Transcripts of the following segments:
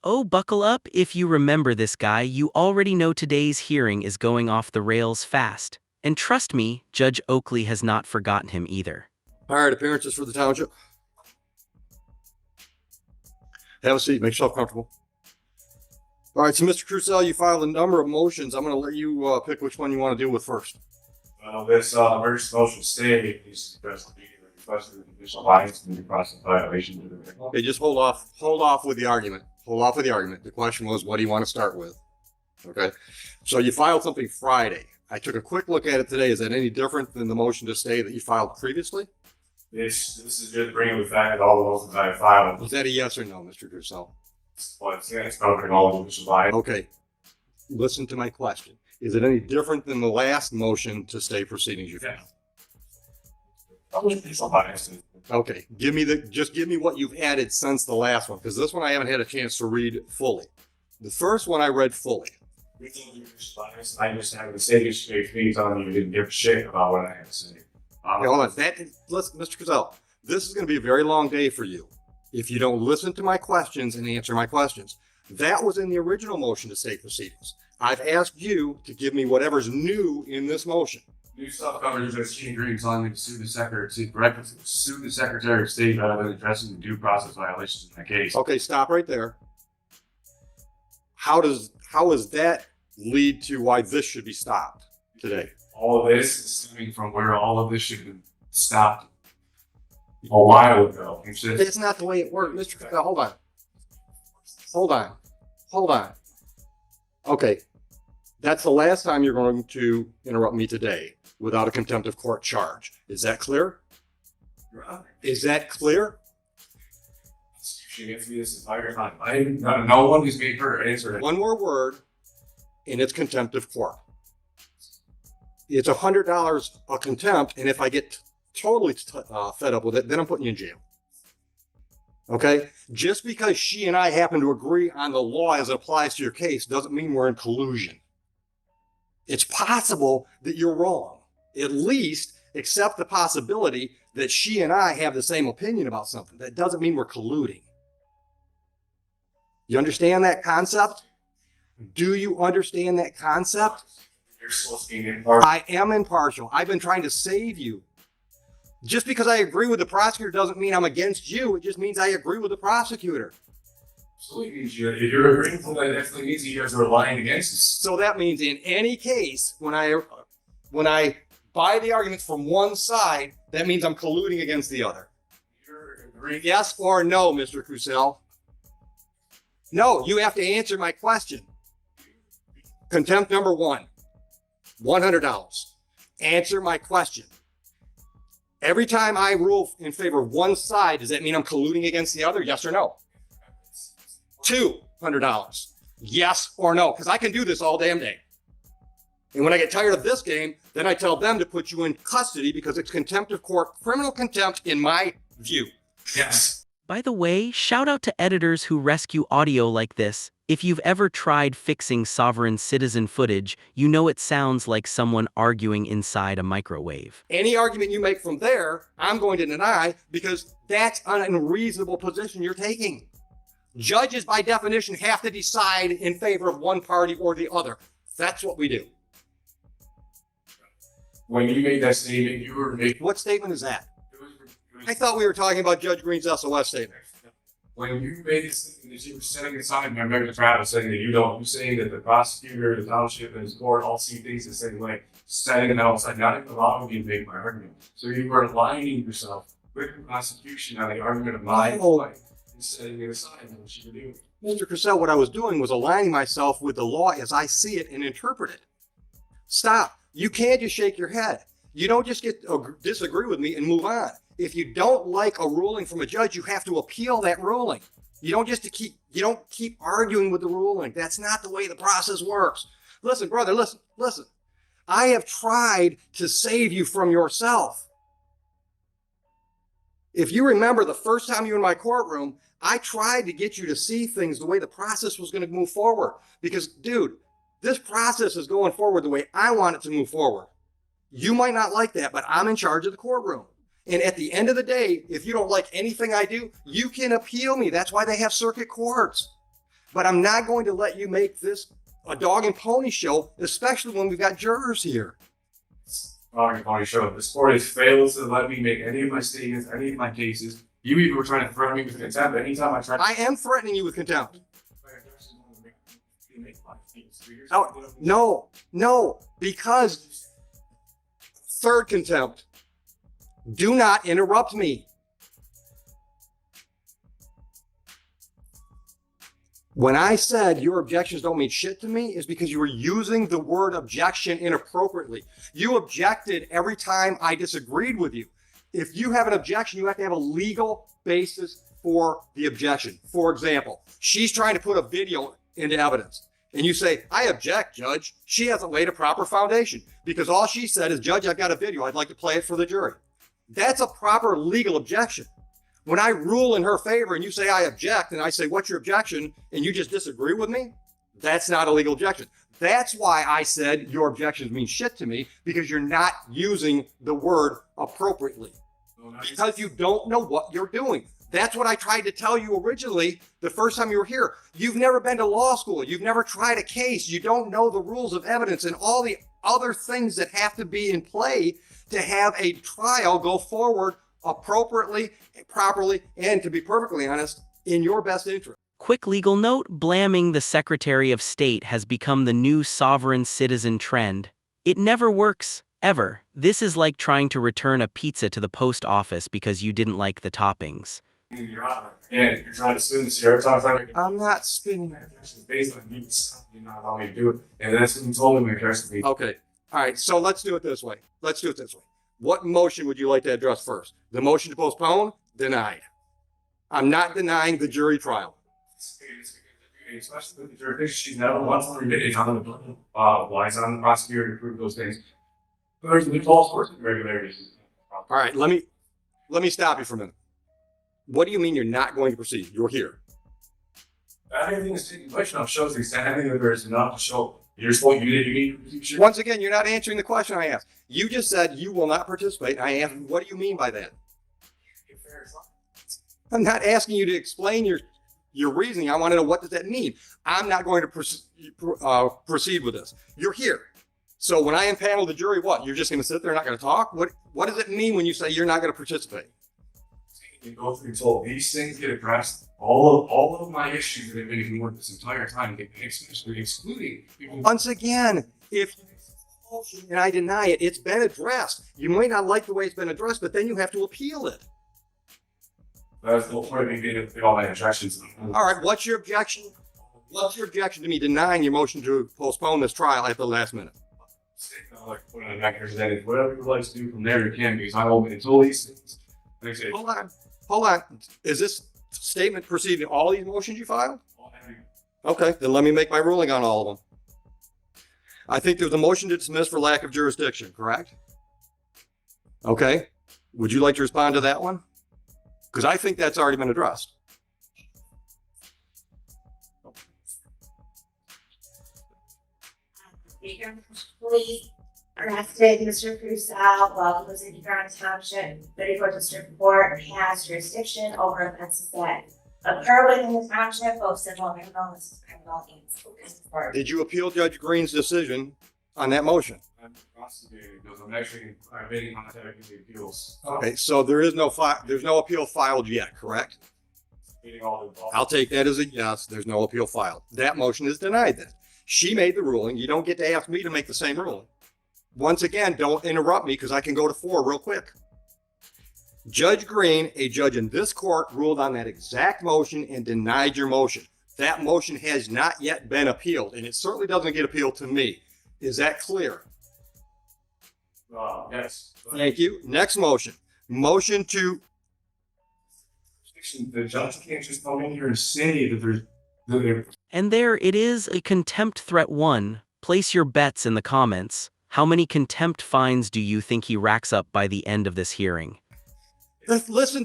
Oh, buckle up. If you remember this guy, you already know today's hearing is going off the rails fast. And trust me, Judge Oakley has not forgotten him either. All right, appearances for the township. Have a seat, make yourself comfortable. All right, so Mr. Crucell, you filed a number of motions. I'm going to let you pick which one you want to deal with first. Well, this emergency motion stay needs to address the meeting requested the additional violence and due process violation to the Okay, just hold off with the argument. Hold off with the argument. The question was, what do you want to start with? Okay, so you filed something Friday. I took a quick look at it today. Is that any different than the motion to stay that you filed previously? This is just bringing the fact that all the motions I have filed. Was that a yes or no, Mr. Crucell? Well, it's covering all the additional violence. Okay, listen to my question. Is it any different than the last motion to stay proceedings you filed? Additional violence. Okay, give me what you've added since the last one, because this one I haven't had a chance to read fully. The first one I read fully. I just have the same straight face on you didn't give a shit about what I had to say. Okay, hold on. Mr. Crucell, this is going to be a very long day for you if you don't listen to my questions and answer my questions. That was in the original motion to stay proceedings. I've asked you to give me whatever's new in this motion. New stuff covers as Chief Green telling me to sue the Secretary of State rather than addressing the due process violations in the case. Okay, stop right there. How does that lead to why this should be stopped today? All of this is stemming from where all of this should have been stopped a while ago. It's not the way it works. Mr. Crucell, hold on. Okay, that's the last time you're going to interrupt me today without a contempt of court charge. Is that clear? Is that clear? She gets me this entire time. No one has made her answer it. One more word, and it's contempt of court. It's $100 a contempt, and if I get totally fed up with it, then I'm putting you in jail. Okay? Just because she and I happen to agree on the law as it applies to your case doesn't mean we're in collusion. It's possible that you're wrong. At least accept the possibility that she and I have the same opinion about something. That doesn't mean we're colluding. You understand that concept? Do you understand that concept? You're supposed to be impartial. I am impartial. I've been trying to save you. Just because I agree with the prosecutor doesn't mean I'm against you. It just means I agree with the prosecutor. Absolutely. If you're agreeing with that, definitely means you guys are lying against us. So that means in any case, when I buy the arguments from one side, that means I'm colluding against the other. You're agreeing. Yes or no, Mr. Crucell? No, you have to answer my question. Contempt number one, $100. Answer my question. Every time I rule in favor of one side, does that mean I'm colluding against the other? Yes or no? $200. Yes or no? Because I can do this all damn day. And when I get tired of this game, then I tell them to put you in custody because it's contempt of court, criminal contempt in my view. Yes. By the way, shout out to editors who rescue audio like this. If you've ever tried fixing sovereign citizen footage, you know it sounds like someone arguing inside a microwave. Any argument you make from there, I'm going to deny because that's an unreasonable position you're taking. Judges, by definition, have to decide in favor of one party or the other. That's what we do. When you made that statement, you were making... What statement is that? I thought we were talking about Judge Green's SOS statement. When you made this statement that you were setting aside my American Travis saying that you're saying that the prosecutor, the township, and his court all see things the same way, setting it outside, not even allowing me to make my argument. So you were aligning yourself with the prosecution on the argument of my point and setting it aside and what you were doing. Mr. Crucell, what I was doing was aligning myself with the law as I see it and interpret it. Stop. You can't just shake your head. You don't just disagree with me and move on. If you don't like a ruling from a judge, you have to appeal that ruling. You don't keep arguing with the ruling. That's not the way the process works. Listen, brother, listen. I have tried to save you from yourself. If you remember the first time you were in my courtroom, I tried to get you to see things the way the process was going to move forward. Because, dude, this process is going forward the way I want it to move forward. You might not like that, but I'm in charge of the courtroom. And at the end of the day, if you don't like anything I do, you can appeal me. That's why they have circuit courts. but I'm not going to let you make this a dog and pony show, especially when we've got jurors here. Dog and pony show. This court has failed to let me make any of my statements, any of my cases. You even were trying to threaten me with contempt. Anytime I tried, I am threatening you with contempt. No, because third contempt. Do not interrupt me. When I said your objections don't mean shit to me, is because you were using the word objection inappropriately. You objected every time I disagreed with you. If you have an objection, you have to have a legal basis for the objection. For example, she's trying to put a video into evidence. And you say, I object, Judge. She hasn't laid a proper foundation because all she said is, Judge, I've got a video. I'd like to play it for the jury. That's a proper legal objection. When I rule in her favor and you say I object and I say, what's your objection? And you just disagree with me, that's not a legal objection. That's why I said your objections mean shit to me, because you're not using the word appropriately. Because you don't know what you're doing. That's what I tried to tell you originally the first time you were here. You've never been to law school. You've never tried a case. You don't know the rules of evidence and all the other things that have to be in play to have a trial go forward appropriately, properly, and to be perfectly honest, in your best interest. Quick legal note, blaming the Secretary of State has become the new sovereign citizen trend. It never works, ever. This is like trying to return a pizza to the post office because you didn't like the toppings. Your Honor, and you're trying to spin the sheriff's office. I'm not spinning that. Based on you not allowing me to do it, and that's what you told me when you asked me. Okay. All right. So let's do it this way. What motion would you like to address first? The motion to postpone? Denied. I'm not denying the jury trial. Especially with the jurisdiction, she's never once permitted on the lies on the prosecutor to prove those things. But there's the false course of irregularities. All right. Let me stop you for a minute. What do you mean you're not going to proceed? You're here. Everything is taking place now shows the extent everything that there is enough to show. You're supposed you need. Once again, you're not answering the question I asked. You just said you will not participate. I asked, what do you mean by that? I'm not asking you to explain your reasoning. I want to know, what does that mean? I'm not going to proceed with this. You're here. So when I impanel the jury, what? You're just going to sit there and not going to talk? What does it mean when you say you're not going to participate? You go through until these things get addressed. All of my issues that have been ignored this entire time get excluding people. Once again, if and I deny it, it's been addressed. You might not like the way it's been addressed, but then you have to appeal it. That's the whole point of me getting all my objections. All right, what's your objection? What's your objection to me denying your motion to postpone this trial at the last minute? Whatever you would like to do from there, you can, because I'm open until these things. Hold on. Is this statement preceding all these motions you filed? Okay, then let me make my ruling on all of them. I think there's a motion to dismiss for lack of jurisdiction, correct? Okay. Would you like to respond to that one? Because I think that's already been addressed. Police arrested Mr. Crusoe while he was in Huron Township. Bettyford District Court has jurisdiction over offenses that occur within the township, both civil and criminal. This is criminal and Did you appeal Judge Green's decision on that motion? I'm prosecuting because I'm been in contact with the appeals. Okay, so there's no appeal filed yet, correct? I'll take that as a yes. There's no appeal filed. That motion is denied then. She made the ruling. You don't get to ask me to make the same ruling. Once again, don't interrupt me because I can go to 4 real quick. Judge Green, a judge in this court, ruled on that exact motion and denied your motion. That motion has not yet been appealed, and it certainly doesn't get appealed to me. Is that clear? Yes. Thank you. Next motion. Motion to... The judge can't just come in here and say that there's... And there it is, a contempt threat 1. Place your bets in the comments. How many contempt fines do you think he racks up by the end of this hearing? Listen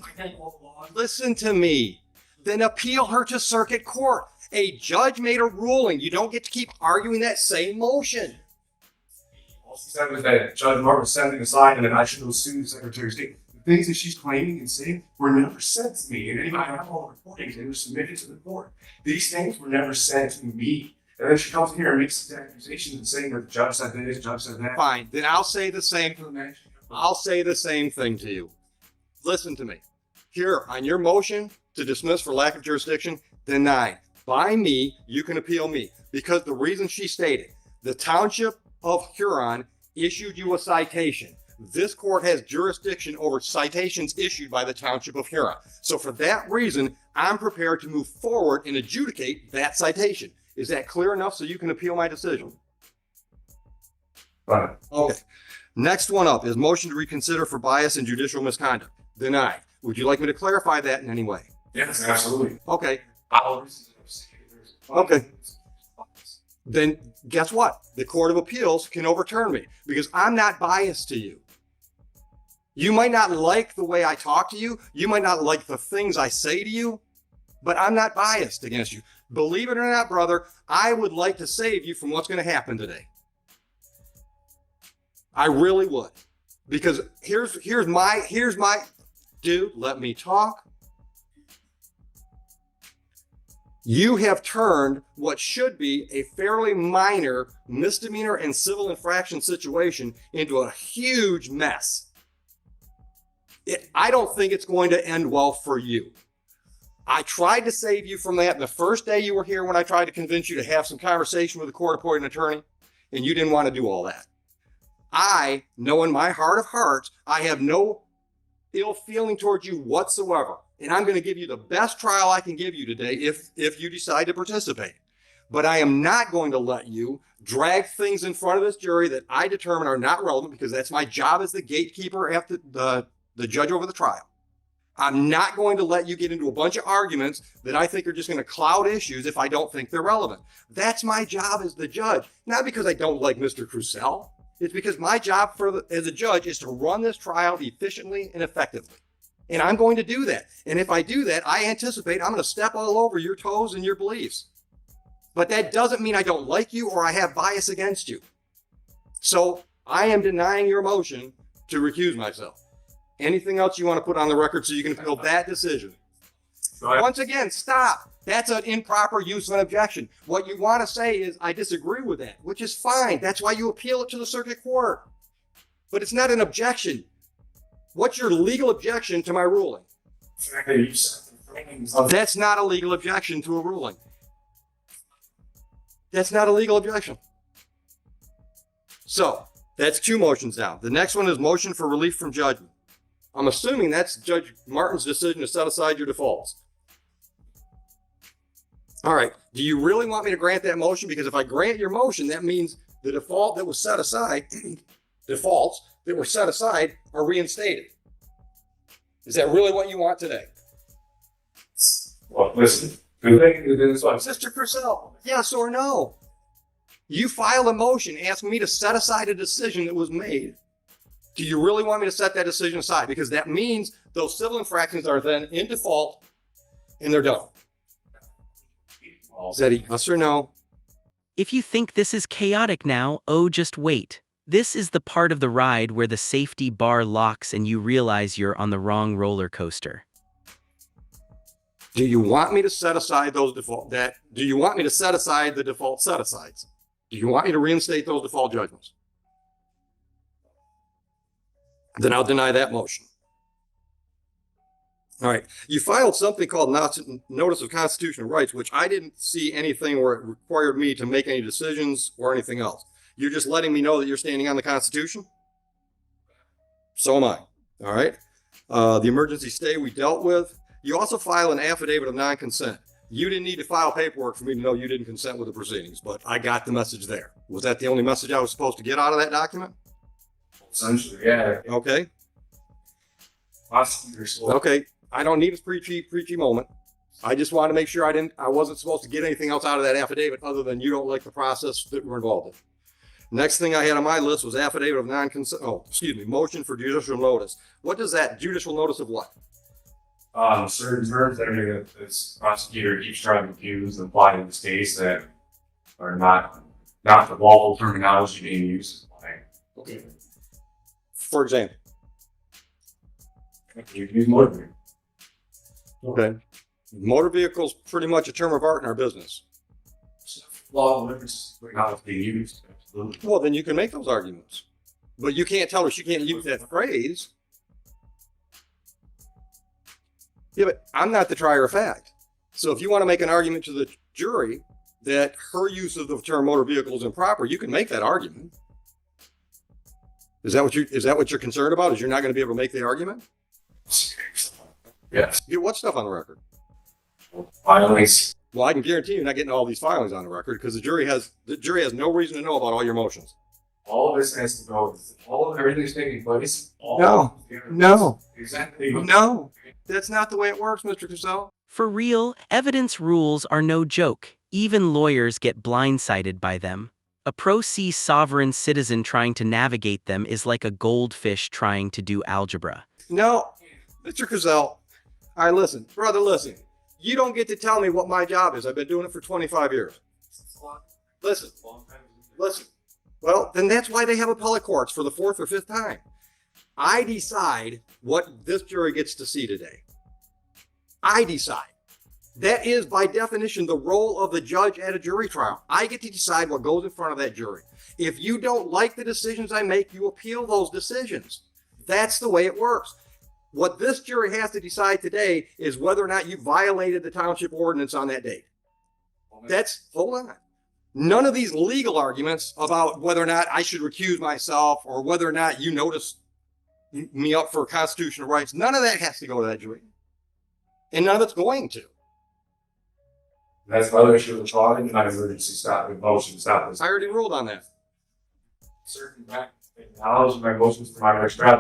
to me. Then appeal her to circuit court. A judge made a ruling. You don't get to keep arguing that same motion. All she said was that Judge Martin was sending aside and that I should go sue the Secretary of State. The things that she's claiming and saying were never said to me. And anybody, I have all the recordings, they were submitted to the court. These things were never said to me. And then she comes here and makes these accusations and saying that the judge said this, the judge said that. Fine, then I'll say the same thing to you. Listen to me. Here, on your motion to dismiss for lack of jurisdiction, denied. By me, you can appeal me. Because the reason she stated, the Township of Huron issued you a citation. This court has jurisdiction over citations issued by the Township of Huron. So for that reason, I'm prepared to move forward and adjudicate that citation. Is that clear enough so you can appeal my decision? Fine. Okay. Next one up is motion to reconsider for bias and judicial misconduct. Denied. Would you like me to clarify that in any way? Yes, absolutely. Okay. Okay. Then guess what? The Court of Appeals can overturn me because I'm not biased to you. You might not like the way I talk to you. You might not like the things I say to you, but I'm not biased against you. Believe it or not, brother, I would like to save you from what's going to happen today. I really would. Because here's my, dude, let me talk. You have turned what should be a fairly minor misdemeanor and civil infraction situation into a huge mess. I don't think it's going to end well for you. I tried to save you from that the first day you were here when I tried to convince you to have some conversation with a court-appointed attorney, and you didn't want to do all that. I know in my heart of hearts, I have no ill feeling towards you whatsoever. And I'm going to give you the best trial I can give you today if you decide to participate. But I am not going to let you drag things in front of this jury that I determine are not relevant because that's my job as the gatekeeper after the judge over the trial. I'm not going to let you get into a bunch of arguments that I think are just going to cloud issues if I don't think they're relevant. That's my job as the judge, not because I don't like Mr. Crucell. It's because my job as a judge is to run this trial efficiently and effectively. And I'm going to do that. And if I do that, I anticipate I'm going to step all over your toes and your beliefs. But that doesn't mean I don't like you or I have bias against you. So I am denying your motion to recuse myself. Anything else you want to put on the record so you can appeal that decision? Once again, stop. That's an improper use of an objection. What you want to say is, I disagree with that, which is fine. That's why you appeal it to the circuit court. But it's not an objection. What's your legal objection to my ruling? That's not a legal objection to a ruling. That's not a legal objection. So, that's two motions down. The next one is motion for relief from judgment. I'm assuming that's Judge Martin's decision to set aside your defaults. All right. Do you really want me to grant that motion? Because if I grant your motion, that means the default that was set aside, defaults that were set aside are reinstated. Is that really what you want today? Well, listen. Mr. Crucell, yes or no? You filed a motion asking me to set aside a decision that was made. Do you really want me to set that decision aside? Because that means those civil infractions are then in default and they're done. Is that a yes or no? If you think this is chaotic now, just wait. This is the part of the ride where the safety bar locks and you realize you're on the wrong roller coaster. Do you want me to set aside those do you want me to set aside the default set-asides? Do you want me to reinstate those default judgments? Then I'll deny that motion. All right. You filed something called Notice of Constitutional Rights, which I didn't see anything where it required me to make any decisions or anything else. You're just letting me know that you're standing on the Constitution? So am I. All right. The emergency stay we dealt with. You also file an affidavit of non-consent. You didn't need to file paperwork for me to know you didn't consent with the proceedings, but I got the message there. Was that the only message I was supposed to get out of that document? Essentially, yeah. Okay. Okay. I don't need a preachy moment. I just wanted to make sure I wasn't supposed to get anything else out of that affidavit other than you don't like the process that we're involved in. Next thing I had on my list was affidavit of non-consent. Motion for judicial notice. What does that judicial notice of what? Certain terms that are this prosecutor keeps trying to use and apply in this case that are not the lawful terminology being used. Okay. For example. You can use motor vehicle. Okay. Motor vehicles pretty much a term of art in our business. Law differences how it's being used. Well, then you can make those arguments. But you can't tell her she can't use that phrase. Yeah, but I'm not the trier of fact. So if you want to make an argument to the jury that her use of the term motor vehicle is improper, you can make that argument. Is that what you're concerned about? Is you're not going to be able to make the argument? Yes. Get what stuff on the record? Violence. Well, I can guarantee you're not getting all these filings on the record because the jury has no reason to know about all your motions. All of this has to go. All of everything's taking place. No. Exactly. No. That's not the way it works, Mr. Cassell. For real, evidence rules are no joke. Even lawyers get blindsided by them. A pro-se sovereign citizen trying to navigate them is like a goldfish trying to do algebra. No, Mr. Cassell. All right, listen. Brother, listen. You don't get to tell me what my job is. I've been doing it for 25 years. Listen. Well, then that's why they have appellate courts for the 4th or 5th time. I decide what this jury gets to see today. I decide. That is, by definition, the role of the judge at a jury trial. I get to decide what goes in front of that jury. If you don't like the decisions I make, you appeal those decisions. That's the way it works. What this jury has to decide today is whether or not you violated the township ordinance on that date. Hold on. None of these legal arguments about whether or not I should recuse myself or whether or not you notice me up for constitutional rights, none of that has to go to that jury. And none of it's going to. That's the other issue with the trial and not emergency stop with motion stop this. I already ruled on that. Certain acknowledge my motions for my extra.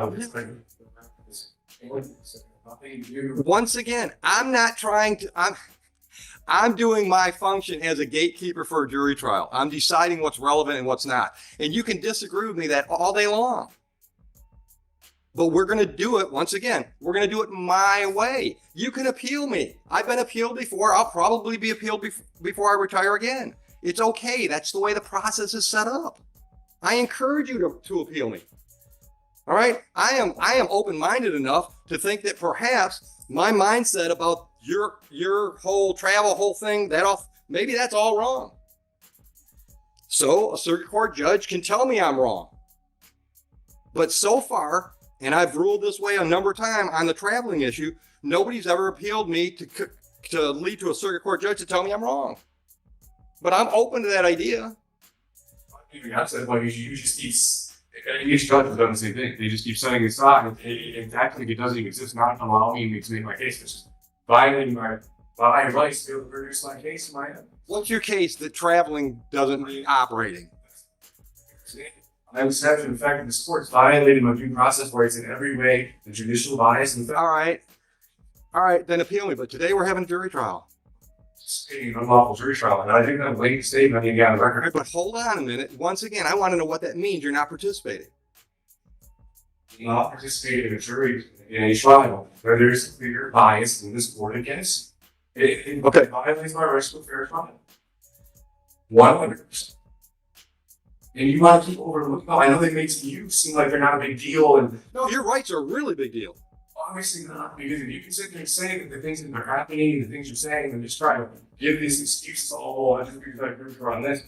Once again, I'm doing my function as a gatekeeper for a jury trial. I'm deciding what's relevant and what's not. And you can disagree with me that all day long. But we're going to do it, once again, we're going to do it my way. You can appeal me. I've been appealed before. I'll probably be appealed before I retire again. It's okay. That's the way the process is set up. I encourage you to appeal me. All right? I am open-minded enough to think that perhaps my mindset about your whole travel thing, maybe that's all wrong. So a circuit court judge can tell me I'm wrong. But so far, and I've ruled this way a number of times on the traveling issue, nobody's ever appealed me to lead to a circuit court judge to tell me I'm wrong. But I'm open to that idea. I said, well, you just keep, each judge has done the same thing. They just keep setting it aside and acting like it doesn't exist, not allowing me to make my case. It's just violating my rights to be able to produce my case in my end. What's your case that traveling doesn't mean operating? I was having an effect of this court violating my due process rights in every way, the judicial bias and All right, then appeal me. But today we're having a jury trial. stating unlawful jury trial, and I think that blanket statement you got on record. Right, but hold on a minute. Once again, I want to know what that means. You're not participating. Not participating in a jury in a trial where there's clear bias in this court against it. Okay. It violates my rights to a fair trial. 100%. And you want to keep overlooking. Oh, I know they make you seem like they're not a big deal, and No, your rights are a really big deal. obviously not. Because if you can sit there and say that the things that are happening, the things you're saying, and just try to give these excuses, oh, I just because I agree with her on this,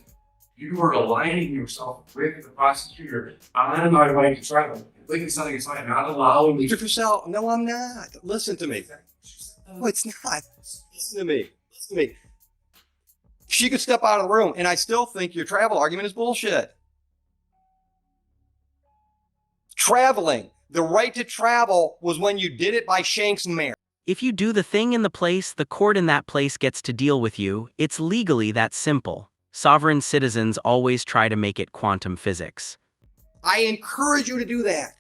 you are aligning yourself with the prosecutor on my right to trial. Completely setting aside, not allowing me Mr. Purcell, no, I'm not. Listen to me. No, it's not. Listen to me. Listen to me. She could step out of the room, and I still think your travel argument is bullshit. Traveling. The right to travel was when you did it by Shanks and Mayer. If you do the thing in the place, the court in that place gets to deal with you. It's legally that simple. Sovereign citizens always try to make it quantum physics. I encourage you to do that.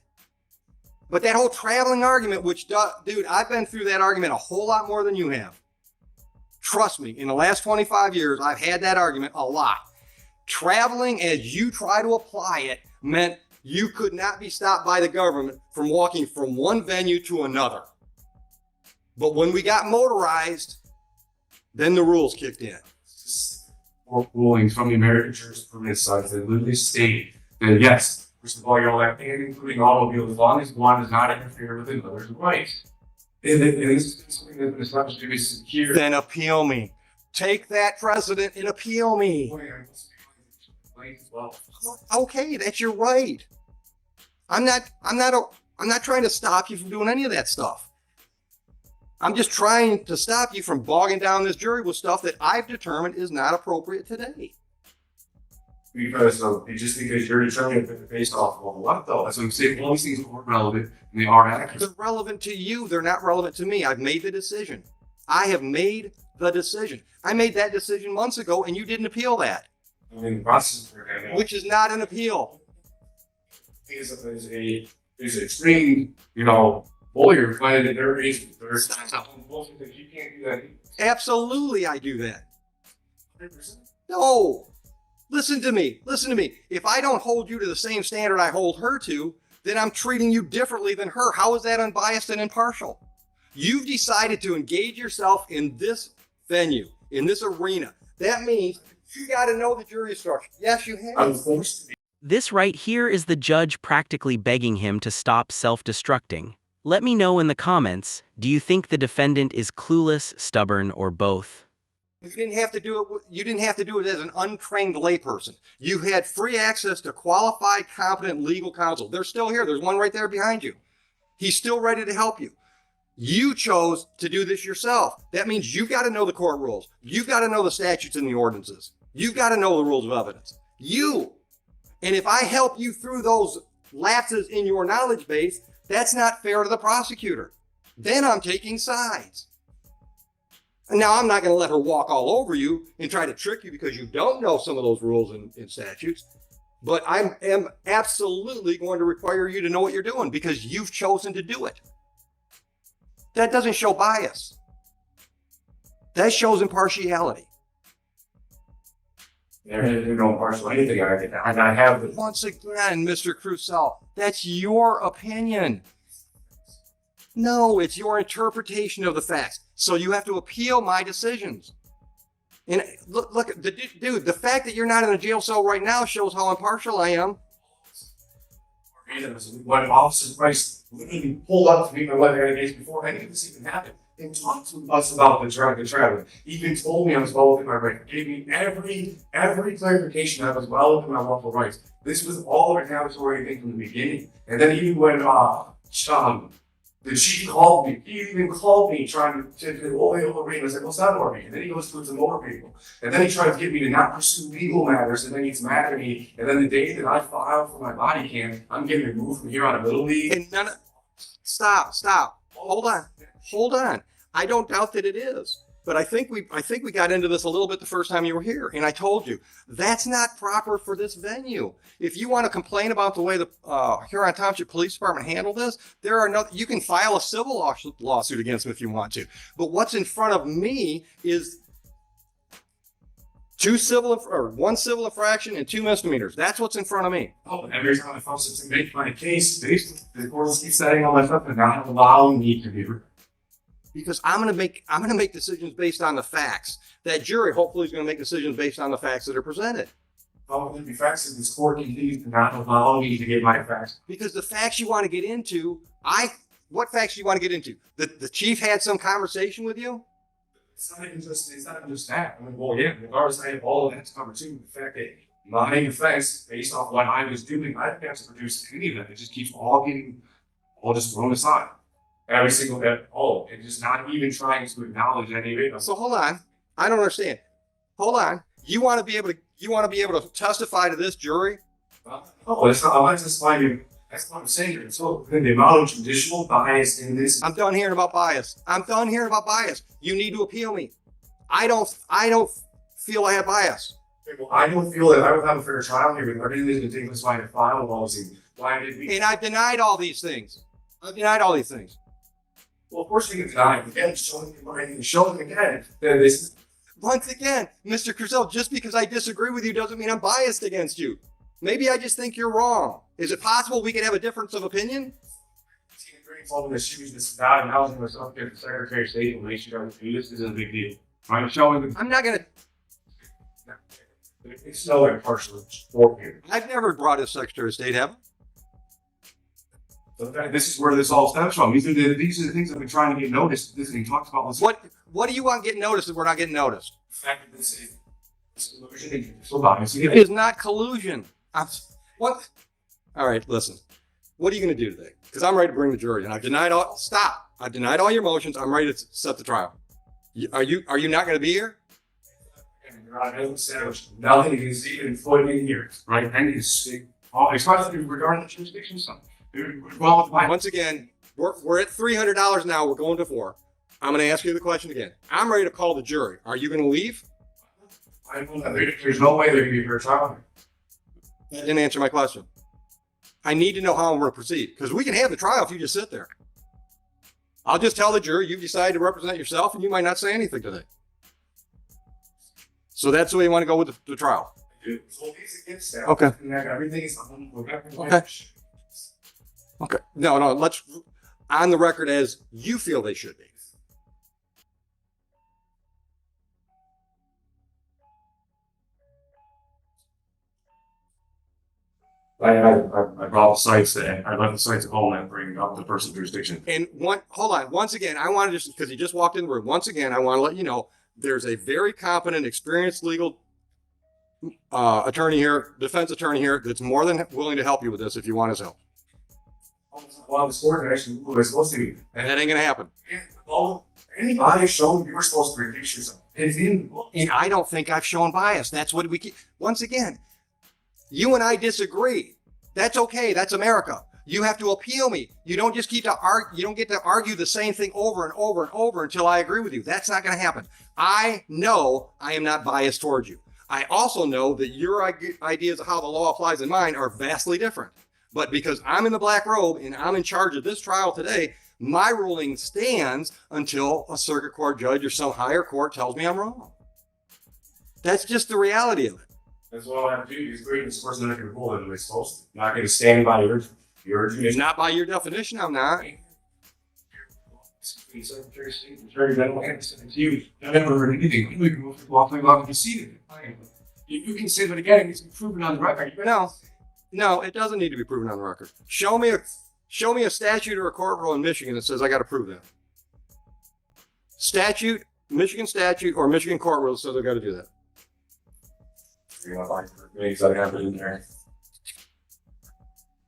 But that whole traveling argument, dude, I've been through that argument a whole lot more than you have. Trust me, in the last 25 years, I've had that argument a lot. Traveling as you try to apply it meant you could not be stopped by the government from walking from one venue to another. But when we got motorized, then the rules kicked in. court ruling from the American jurisprudence side that literally state that yes, First of all, you're all that, and including automobiles, as long as one does not interfere with another's rights. And this is something that is not to be secure. Then appeal me. Take that precedent and appeal me. Well, Okay, that's your right. I'm not trying to stop you from doing any of that stuff. I'm just trying to stop you from bogging down this jury with stuff that I've determined is not appropriate today. because just because you're determining it based off of what though. That's what I'm saying. All these things are relevant and they are accurate. They're relevant to you. They're not relevant to me. I've made the decision. I have made the decision. I made that decision months ago and you didn't appeal that, I mean, the process which is not an appeal. is a extreme, lawyer finding that there's bullshit that you can't do that. Absolutely, I do that. 100%. No. Listen to me. Listen to me. If I don't hold you to the same standard I hold her to, then I'm treating you differently than her. How is that unbiased and impartial? You've decided to engage yourself in this venue, in this arena. That means you got to know the jury structure. Yes, you have. I'm forced to be. This right here is the judge practically begging him to stop self-destructing. Let me know in the comments, do you think the defendant is clueless, stubborn, or both? You didn't have to do it. You didn't have to do it as an untrained layperson. You had free access to qualified, competent legal counsel. They're still here. There's one right there behind you. He's still ready to help you. You chose to do this yourself. That means you've got to know the court rules. You've got to know the statutes and the ordinances. You've got to know the rules of evidence. And if I help you through those lapses in your knowledge base, that's not fair to the prosecutor. Then I'm taking sides. And now I'm not going to let her walk all over you and try to trick you because you don't know some of those rules and statutes. But I am absolutely going to require you to know what you're doing because you've chosen to do it. That doesn't show bias. That shows impartiality. There's no partial anything. I have the. Once again, Mr. Crusoe, that's your opinion. No, it's your interpretation of the facts. So you have to appeal my decisions. And look, dude, the fact that you're not in a jail cell right now shows how impartial I am. When Officer Price literally pulled up to me my 11 days before any of this even happened and talked to us about the traveling. He even told me I was well within my rights. Gave me every clarification that I was well within my lawful rights. This was all a retaliatory thing from the beginning. And then even when the chief called me, he even called me trying to over me. I was like, what's that over me? And then he goes to some more people. And then he tried to get me to not pursue legal matters, and then he's mad at me. And then the day that I file for my body cam, I'm getting removed from here on a Little League. And stop. Hold on. I don't doubt that it is. But I think we got into this a little bit the first time you were here, and I told you that's not proper for this venue. If you want to complain about the way the Huron Township Police Department handled this, you can file a civil lawsuit against them if you want to. But what's in front of me is one civil infraction and 2 misdemeanors. That's what's in front of me. Oh, every time I file to make my case, the court keeps setting all my stuff and not allowing me to be. Because I'm going to make decisions based on the facts. That jury hopefully is going to make decisions based on the facts that are presented. Oh, there'd be facts that this court continues to not allow me to get my facts. Because the facts you want to get into, what facts do you want to get into? The chief had some conversation with you? It's not even just that. I mean, well, yeah, regardless, I have all of that to cover too. The fact that my defense, based off what I was doing, I didn't have to produce any of that. It just keeps all just thrown aside. Every single bit, and just not even trying to acknowledge any of it. So hold on, I don't understand. Hold on, you want to be able to testify to this jury? Oh, that's not. I'm not testifying. That's what I'm saying. So the amount of judicial bias in this. I'm done hearing about bias. You need to appeal me. I don't feel I have bias. Well, I don't feel that I would have a fair trial here. But everything is going to take this file policy. Why did we? And I've denied all these things. Well, of course we can deny it again, showing again. That this. Once again, Mr. Crusoe, just because I disagree with you doesn't mean I'm biased against you. Maybe I just think you're wrong. Is it possible we could have a difference of opinion? All the shoes this bad and housing myself here, the Secretary of State will make sure that this isn't a big deal. I'm showing. I'm not gonna. It's so impartial. I've never brought a Secretary of State, have I? This is where this all stems from. These are the things I've been trying to get noticed. This he talks about this. What do you want getting noticed if we're not getting noticed? The fact that this is collusion and bias. It is not collusion. What? All right, listen. What are you going to do today? Because I'm ready to bring the jury, and I've denied all. Stop! I've denied all your motions. I'm ready to set the trial. Are you not going to be here? Your Honor, nothing is even floating in here, right? And it's especially regarding the jurisdiction stuff. Well, Once again, we're at $300 now. We're going to 4. I'm going to ask you the question again. I'm ready to call the jury. Are you going to leave? I know that there's no way they're going to be fair trial. That didn't answer my question. I need to know how I'm going to proceed, because we can have the trial if you just sit there. I'll just tell the jury you've decided to represent yourself, and you might not say anything today. So that's the way you want to go with the trial. Okay. Everything is Okay. Okay. No. Let's on the record as you feel they should be. I brought the sites that I left the sites at home and bringing up the person's jurisdiction. And hold on. Once again, I want to just, because he just walked in the room. Once again, I want to let you know there's a very competent, experienced legal attorney here, defense attorney here, that's more than willing to help you with this if you want his help. Well, the sport actually was supposed to be. And that ain't gonna happen. Well, anybody showed you were supposed to refuse yourself. It's in the book. And I don't think I've shown bias. That's what we keep. Once again, you and I disagree. That's okay. That's America. You have to appeal me. You don't just keep to argue. You don't get to argue the same thing over and over and over until I agree with you. That's not going to happen. I know I am not biased towards you. I also know that your ideas of how the law applies in mine are vastly different. But because I'm in the black robe and I'm in charge of this trial today, my ruling stands until a circuit court judge or some higher court tells me I'm wrong. That's just the reality of it. That's what I have to do. He's great. This person not going to hold it the way it's supposed to. Not going to stand by your It's not by your definition, I'm not. Secretary of State, Attorney General, it's you. I've never heard anything. We can move to walking along and see it. You can say that again. It's proven on the record. No, it doesn't need to be proven on the record. Show me a statute or a court rule in Michigan that says I got to prove that. Statute, Michigan statute, or Michigan court rule says I got to do that. You know, like things that happen in there.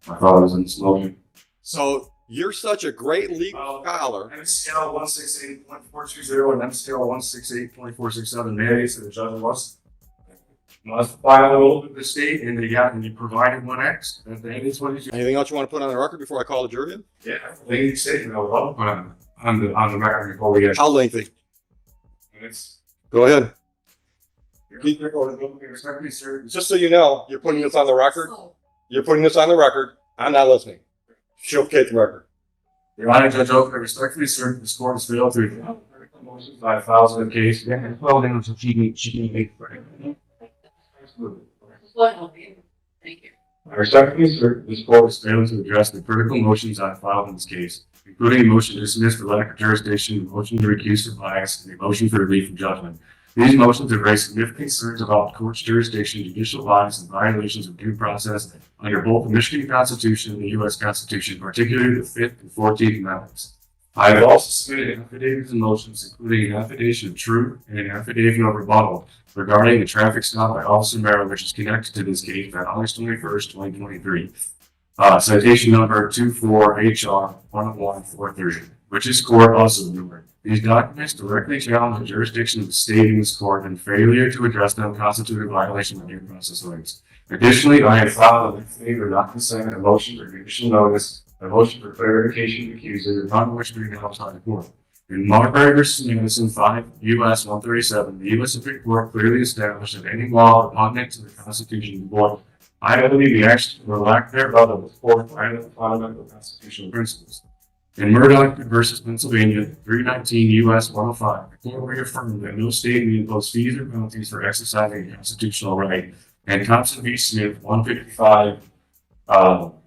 My father was in smoking. So you're such a great legal scholar. MCL 168.420 and MCL 168.467 mandates that the judge must file an oath with the state, and you provided one X. And that is what he's. Anything else you want to put on the record before I call the jury in? Yeah, I think you said put on the record before we get. How lengthy? Minutes. Go ahead. Keep recording. Respectfully, sir. Just so you know, you're putting this on the record. You're putting this on the record. I'm not listening. Showcase the record. Your Honor, Judge Oak, I respectfully assert this court has failed to by files in the case. Well, then she can make it. Thank you. I respectfully assert this court has failed to address the critical motions I filed in this case, including a motion to dismiss for lack of jurisdiction, a motion to recuse for bias, and a motion for relief from judgment. These motions have raised significant concerns about the court's jurisdiction, judicial bias, and violations of due process under both the Michigan Constitution and the U.S. Constitution, particularly the 5th and 14th Amendments. I have also submitted affidavits and motions, including an affidavit of truth and an affidavit of rebuttal regarding the traffic stop by Officer Merrill, which is connected to this case on August 21st, 2023. Citation number 24HR 11430, which this court also ignored. These documents directly challenge the jurisdiction of the state in this court, and failure to address them constitute a violation of due process rights. Additionally, I have filed in favor of not consent a motion for judicial notice, a motion for clarification of accuser, upon which we now outside the court. In Marbury v. Madison 5 U.S. 137, the U.S. Supreme Court clearly established that any law repugnant to the Constitution of the court, I believe the action or lack thereof of the court violate fundamental constitutional principles. In Murdoch v. Pennsylvania 319 U.S. 105, the court reaffirmed that no state may impose fees or penalties for exercising a constitutional right, and Thompson v. Smith 155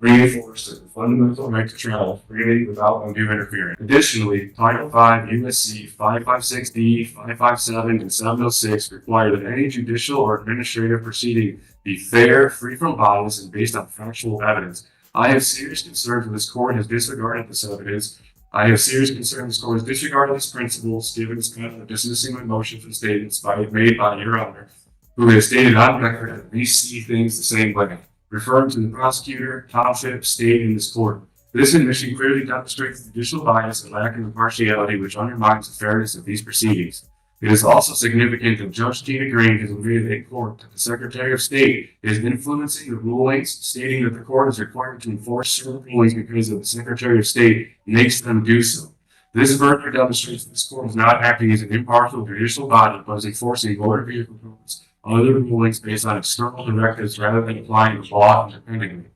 reinforced that the fundamental right to travel freely without undue interference. Additionally, Title 5 U.S.C. 556D, 557, and 706 require that any judicial or administrative proceeding be fair, free from bias, and based on factual evidence. I have serious concerns that this court has disregarded this evidence. I have serious concerns this court has disregarded its principles, given its method of dismissing my motion from statements made by Your Honor, who has stated on record that we see things the same way, referring to the prosecutor, township, state, and this court. This admission clearly demonstrates judicial bias and lack of impartiality, which undermines the fairness of these proceedings. It is also significant that Judge Tina Green has admitted in court that the Secretary of State is influencing the rulings, stating that the court is required to enforce certain rulings because the Secretary of State makes them do so. This further demonstrates that this court is not acting as an impartial judicial body, but is enforcing motor vehicle codes, other rulings based on external directives rather than applying the law independently.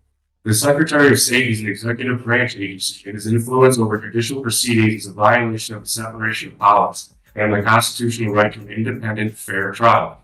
The Secretary of State is an executive branch agency, and his influence over judicial proceedings is a violation of the separation of powers and the constitutional right to an independent, fair trial.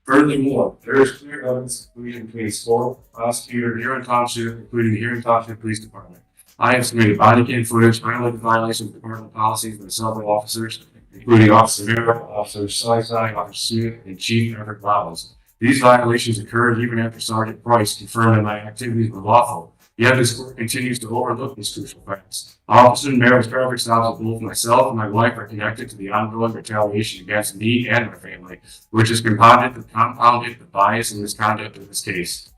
Furthermore, there is clear evidence of collusion between the prosecutor, Huron Township, including the Huron Township Police Department. I have submitted body cam footage highlighting violations of department policies by several officers, including Officer Merrill, Officer Sysai, Officer Smith, and Chief Everett Lowes. These violations occurred even after Sergeant Price confirmed that my activities were lawful. Yet this court continues to overlook these crucial facts. Officer Merrill's traffic stops with both myself and my wife are connected to the ongoing retaliation against me and my family, which has compounded the bias and misconduct of this case.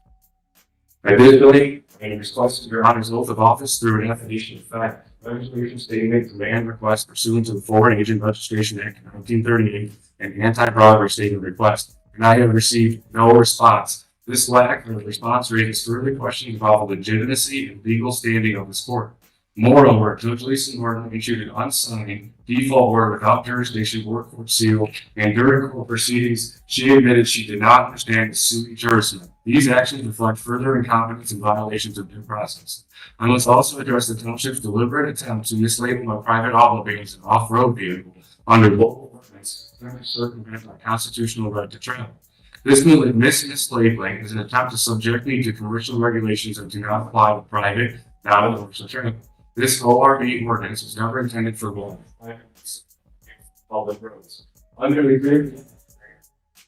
Additionally, in response to Your Honor's oath of office through an affidavit of fact, legislation statement demand request pursuant to the Foreign Agent Registration Act of 1938 and anti-bribery statement request, and I have received no response. This lack of response raises further questions about the legitimacy and legal standing of this court. Moreover, Judge Lisa Norton issued an unsigned default order without jurisdiction or court seal, and during court proceedings, she admitted she did not understand the sui jurisdiction. These actions reflect further incompetence and violations of due process. I must also address the township's deliberate attempt to mislabel my private automobile as an off-road vehicle under local ordinance to circumvent my constitutional right to travel. This mislabeling is an attempt to subject me to commercial regulations that do not apply to private, non-commercial travel. This ORB ordinance was never intended for public roads. Under the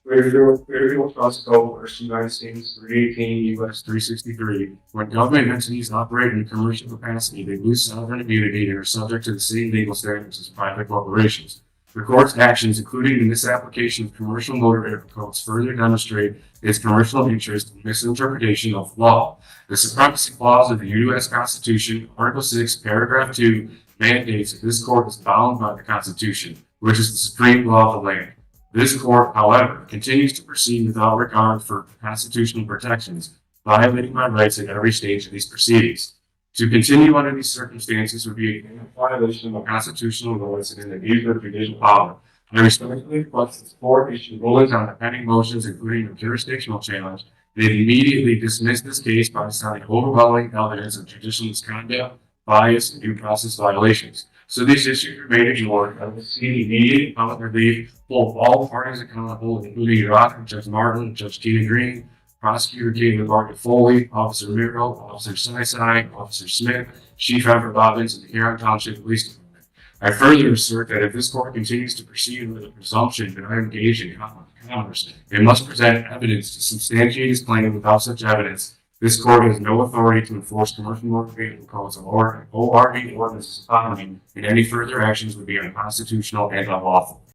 Clearfield Trust Code, versus United States 318 U.S. 363, when government entities operate in commercial capacity, they lose sovereign immunity and are subject to the same legal standards as private corporations. The court's actions, including the misapplication of commercial motor vehicle codes, further demonstrate its commercial interest and misinterpretation of law. The supremacy clause of the U.S. Constitution, Article 6, Paragraph 2, mandates that this court is bound by the Constitution, which is the supreme law of the land. This court, however, continues to proceed without regard for constitutional protections, violating my rights at every stage of these proceedings. To continue under these circumstances would be a violation of constitutional laws and an abuse of judicial power. I respectfully request that the court issue rulings on the pending motions, including a jurisdictional challenge, and immediately dismiss this case by citing overwhelming evidence of judicial misconduct, bias, and due process violations. So these issues remain ignored. I will see immediate appellate relief, hold all parties accountable, including Your Honor, Judge Martin, Judge Tina Green, Prosecutor David Margaret Foley, Officer Merrill, Officer Sysai, Officer Smith, Chief Everett Robbins, and the Huron Township Police Department. I further assert that if this court continues to proceed with the presumption that I am engaged in commerce, it must present evidence to substantiate its claim. Without such evidence, this court has no authority to enforce commercial motor vehicle codes or ORV ordinances upon me, and any further actions would be unconstitutional and unlawful.